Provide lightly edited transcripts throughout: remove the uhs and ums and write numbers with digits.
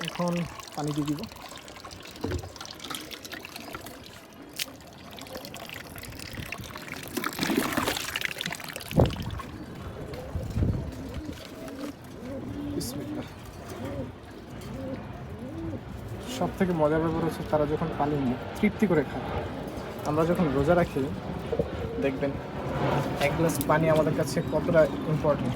এখন পানি দিয়ে দিব। সব থেকে মজার ব্যাপার হচ্ছে তারা যখন পানি তৃপ্তি করে খায়। আমরা যখন রোজা রাখি দেখবেন এক গ্লাস পানি আমাদের কাছে কতটা ইম্পর্টেন্ট।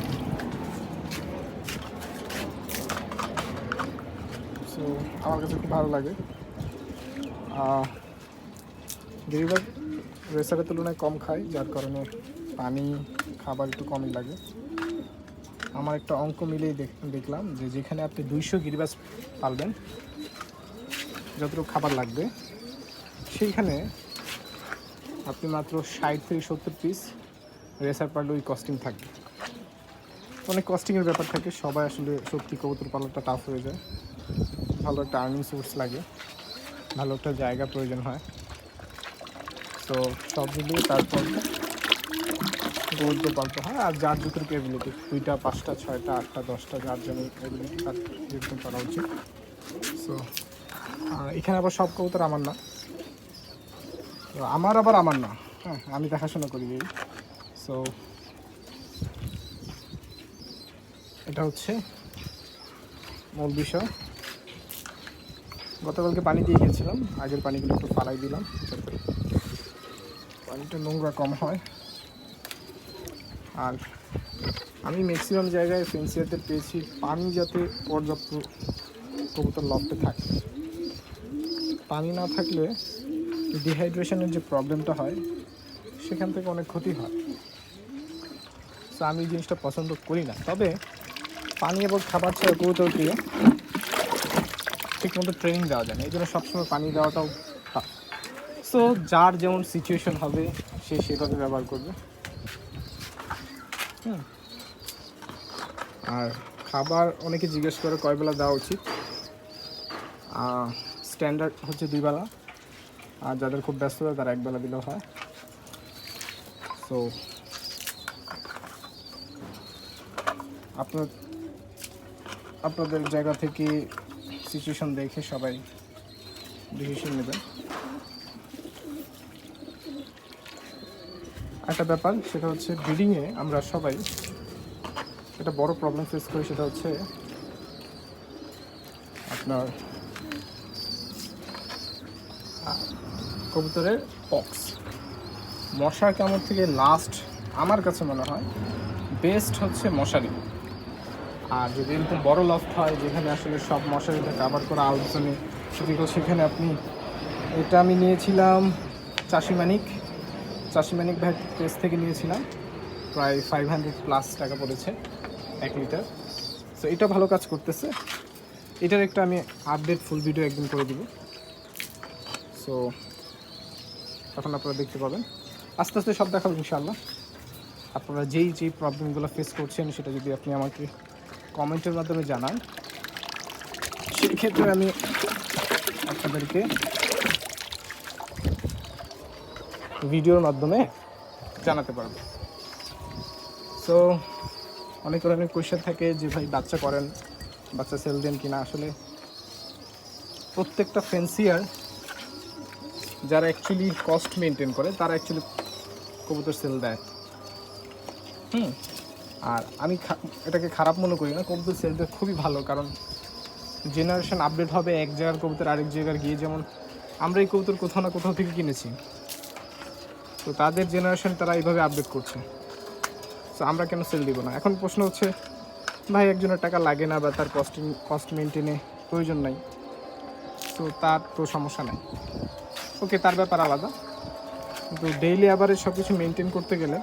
সো আমার কাছে খুব ভালো লাগে। বেশিরভাগ রেসারের তুলনায় কম খাই, যার কারণে পানি খাবার একটু কমই লাগে। আমার একটা অঙ্ক মিলেই দেখলাম যে যেখানে আপনি 200 গিরিবাস পালবেন, যতটুকু খাবার লাগবে, সেইখানে আপনি মাত্র 60 থেকে 70 পিস রেসার পারলে ওই কস্টিং থাকবে। অনেক কস্টিংয়ের ব্যাপার থাকে। সবাই আসলে সত্যি কবুতর পালনটা টাফ হয়ে যায়। ভালো একটা আর্নিং সোর্স লাগে, ভালো একটা জায়গা প্রয়োজন হয়। তো সব মিলিয়ে তারপর কবুতর পালতে হয়। আর যার যতটুকু এবিলিটি, 2টা 5টা 6টা 8টা 10টা যার জন্য এবিলিটি তার এরকম করা উচিত। সো এখানে আবার সব কবুতর আমার না, আমার না, হ্যাঁ, আমি দেখাশোনা করি। সো এটা হচ্ছে মূল বিষয়। গতকালকে পানি দিয়ে গিয়েছিলাম, আগের পানিগুলো একটু ফালাই দিলাম যাতে পানিটা নোংরা কম হয়। আর আমি ম্যাক্সিমাম জায়গায় ফেন্সিয়ারদের পেয়েছি পানি যাতে পর্যাপ্ত কবুতর লফটে থাকে। পানি না থাকলে ডিহাইড্রেশনের যে প্রবলেমটা হয় সেখান থেকে অনেক ক্ষতি হয়। সো আমি এই জিনিসটা পছন্দ করি না। তবে পানি এবং খাবার ছাড়া কবুতরকে ঠিক মতো ট্রেনিং দেওয়া যায় না, এই জন্য সবসময় পানি দেওয়াটাও টাফ। সো যার যেমন সিচুয়েশন হবে সে সেভাবে ব্যবহার করবে। আর খাবার অনেকে জিজ্ঞেস করে কয় বেলা দেওয়া উচিত। স্ট্যান্ডার্ড হচ্ছে 2 বেলা, আর যাদের খুব ব্যস্ত হয় তারা 1 বেলা দিলেও হয়। সো আপনাদের জায়গা থেকে সিচুয়েশন দেখে সবাই ডিসিশন নেবেন। একটা ব্যাপার সেটা হচ্ছে ব্রিডিংয়ে আমরা সবাই একটা বড় প্রবলেম ফেস করি, সেটা হচ্ছে আপনার কবুতরের পক্স। মশার কামড় থেকে লাস্ট আমার কাছে মনে হয় বেস্ট হচ্ছে মশারি। আর যদি এরকম বড় লফট হয় যেখানে আসলে সব মশারিটা কাভার করা আলোচনে, সেখানে আপনি, এটা আমি নিয়েছিলাম চাষিমানিক ভাই পেজ থেকে নিয়েছিলাম, প্রায় 500+ টাকা পড়েছে 1 লিটার। সো এটা ভালো কাজ করতেছে। এটার একটা আমি আপডেট ফুল ভিডিও একদিন করে দিব। সো তখন আপনারা দেখতে পাবেন, আস্তে আস্তে সব দেখাবো ইনশাআল্লাহ। আপনারা যেই প্রবলেমগুলো ফেস করছেন সেটা যদি আপনি আমাকে কমেন্টের মাধ্যমে জানান, সেই ক্ষেত্রে আমি আপনাদেরকে ভিডিওর মাধ্যমে জানাতে পারবো। সো অনেক কোয়েশ্চেন থাকে যে ভাই বাচ্চা সেল দেন কিনা। আসলে প্রত্যেকটা ফেন্সিয়ার যারা অ্যাকচুয়ালি কস্ট মেনটেন করে তারা অ্যাকচুয়ালি কবুতর সেল দেয়। আর আমি এটাকে খারাপ মনে করি না, কবুতর সেল দেয় খুবই ভালো। কারণ জেনারেশন আপডেট হবে, এক জায়গার কবুতর আরেক জায়গার গিয়ে, যেমন আমরা এই কবুতর কোথাও না কোথাও থেকে কিনেছি, তো তাদের জেনারেশন তারা এইভাবে আপডেট করছে। সো আমরা কেন সেল দিব না? এখন প্রশ্ন হচ্ছে ভাই একজনের টাকা লাগে না বা তার কস্ট মেনটেনে প্রয়োজন নাই, তো তার তো সমস্যা নাই, ওকে, তার ব্যাপার আলাদা। কিন্তু ডেইলি অ্যাভারেজ সব কিছু মেনটেন করতে গেলে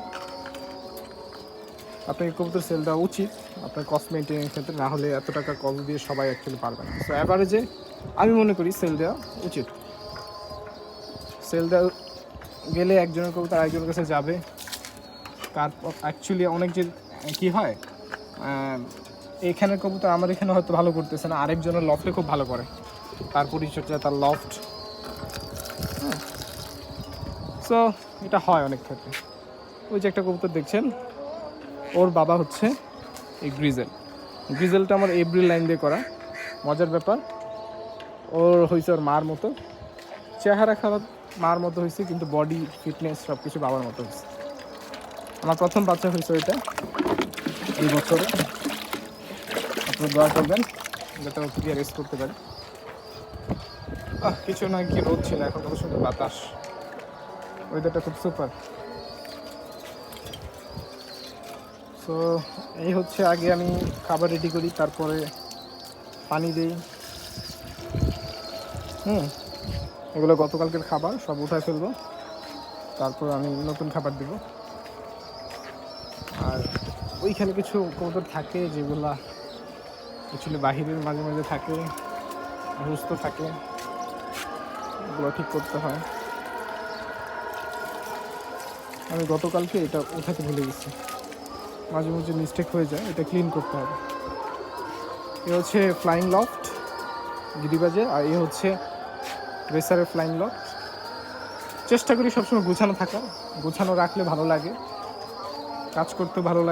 আপনাকে কবুতর সেল দেওয়া উচিত আপনার কস্ট মেনটেনের ক্ষেত্রে, না হলে এত টাকা কস্ট দিয়ে সবাই অ্যাকচুয়ালি পারবে না। সো অ্যাভারেজে আমি মনে করি সেল দেওয়া উচিত। সেল দেওয়া গেলে একজনের কবুতর আরেকজনের কাছে যাবে। তার অ্যাকচুয়ালি অনেক যে কী হয়, এখানের কবুতর আমার এখানে হয়তো ভালো করতেছে না, আরেকজনের লফটে খুব ভালো করে, তার পরিচর্যা, তার লফট। সো এটা হয় অনেক ক্ষেত্রে। ওই যে একটা কবুতর দেখছেন, ওর বাবা হচ্ছে এই গ্রিজেলটা আমার এপ্রিল লাইন দিয়ে করা। মজার ব্যাপার, ওর হয়েছে ওর মার মতো, চেহারা খারাপ মার মতো হয়েছে, কিন্তু বডি ফিটনেস সব কিছু বাবার মতো হয়েছে। আমার প্রথম বাচ্চা হয়েছে ওইটা এই বছরে। আপনারা দোয়া করবেন যাতে ও থেকে রেস্ট করতে পারে। কিছু না, কি রোদ ছিল, এখন কত সুন্দর বাতাস, ওয়েদারটা খুব সুপার। সো এই হচ্ছে, আগে আমি খাবার রেডি করি, তারপরে পানি দিই। এগুলো গতকালকের খাবার সব উঠায় ফেলবো, তারপর আমি নতুন খাবার দিব। আর ওইখানে কিছু কবুতর থাকে যেগুলা অ্যাকচুয়ালি বাহিরের মাঝে মাঝে থাকে, অসুস্থ থাকে, এগুলো ঠিক করতে হয়। আমি গতকালকে এটা উঠাতে ভুলে গেছি, মাঝে মাঝে মিস্টেক হয়ে যায়, এটা ক্লিন করতে হবে। এ হচ্ছে ফ্লাইং লফট গিরিবাজে, আর এ হচ্ছে রেসারের ফ্লাইং লফট। চেষ্টা করি সবসময় গোছানো থাকা, গোছানো রাখলে ভালো লাগে, কাজ করতে ভালো লাগে।